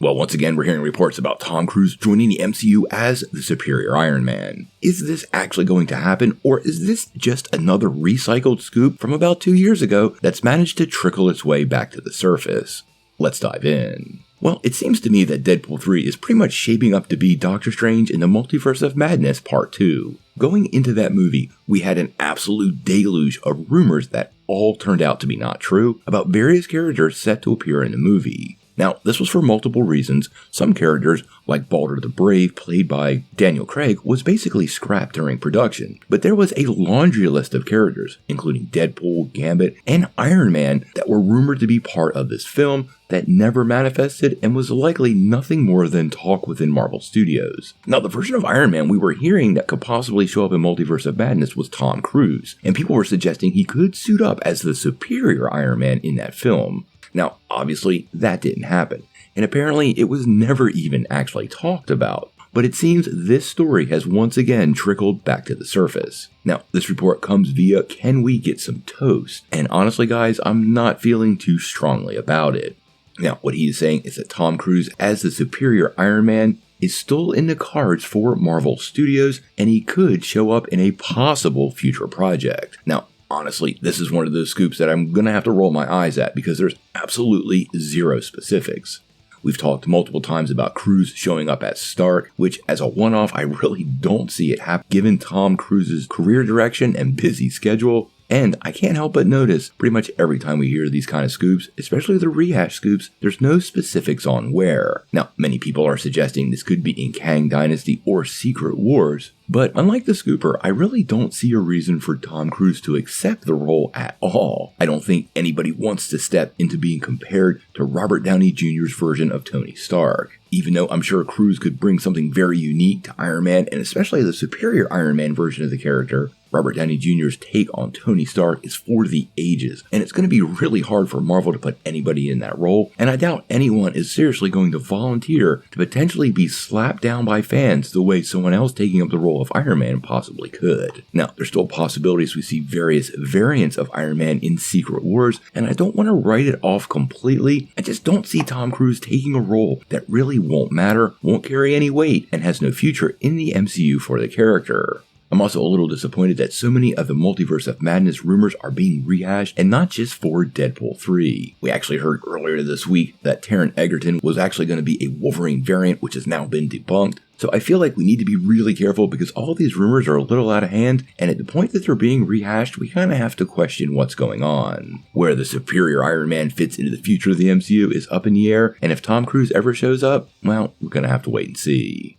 Well, once again, we're hearing reports about Tom Cruise joining the MCU as the superior Iron Man. Is this actually going to happen, or is this just another recycled scoop from about 2 years ago that's managed to trickle its way back to the surface? Let's dive in. Well, it seems to me that Deadpool 3 is pretty much shaping up to be Doctor Strange in the Multiverse of Madness Part 2. Going into that movie, we had an absolute deluge of rumors that all turned out to be not true about various characters set to appear in the movie. Now, this was for multiple reasons. Some characters, like Balder the Brave, played by Daniel Craig, was basically scrapped during production. But there was a laundry list of characters, including Deadpool, Gambit, and Iron Man, that were rumored to be part of this film that never manifested and was likely nothing more than talk within Marvel Studios. Now, the version of Iron Man we were hearing that could possibly show up in Multiverse of Madness was Tom Cruise, and people were suggesting he could suit up as the superior Iron Man in that film. Now, obviously, that didn't happen, and apparently it was never even actually talked about. But it seems this story has once again trickled back to the surface. Now, this report comes via Can We Get Some Toast? And honestly, guys, I'm not feeling too strongly about it. Now, what he is saying is that Tom Cruise as the superior Iron Man is still in the cards for Marvel Studios, and he could show up in a possible future project. Now, honestly, this is one of those scoops that I'm going to have to roll my eyes at because there's absolutely zero specifics. We've talked multiple times about Cruise showing up at Stark, which as a one-off, I really don't see it happen given Tom Cruise's career direction and busy schedule. And I can't help but notice pretty much every time we hear these kind of scoops, especially the rehash scoops, there's no specifics on where. Now, many people are suggesting this could be in Kang Dynasty or Secret Wars, but unlike the scooper, I really don't see a reason for Tom Cruise to accept the role at all. I don't think anybody wants to step into being compared to Robert Downey Jr.'s version of Tony Stark. Even though I'm sure Cruise could bring something very unique to Iron Man, and especially the superior Iron Man version of the character, Robert Downey Jr.'s take on Tony Stark is for the ages, and it's going to be really hard for Marvel to put anybody in that role, and I doubt anyone is seriously going to volunteer to potentially be slapped down by fans the way someone else taking up the role of Iron Man possibly could. Now, there's still possibilities we see various variants of Iron Man in Secret Wars, and I don't want to write it off completely. I just don't see Tom Cruise taking a role that really won't matter, won't carry any weight, and has no future in the MCU for the character. I'm also a little disappointed that so many of the Multiverse of Madness rumors are being rehashed, and not just for Deadpool 3. We actually heard earlier this week that Taron Egerton was actually going to be a Wolverine variant, which has now been debunked. So I feel like we need to be really careful because all these rumors are a little out of hand, and at the point that they're being rehashed, we kind of have to question what's going on. Where the superior Iron Man fits into the future of the MCU is up in the air, and if Tom Cruise ever shows up, well, we're going to have to wait and see.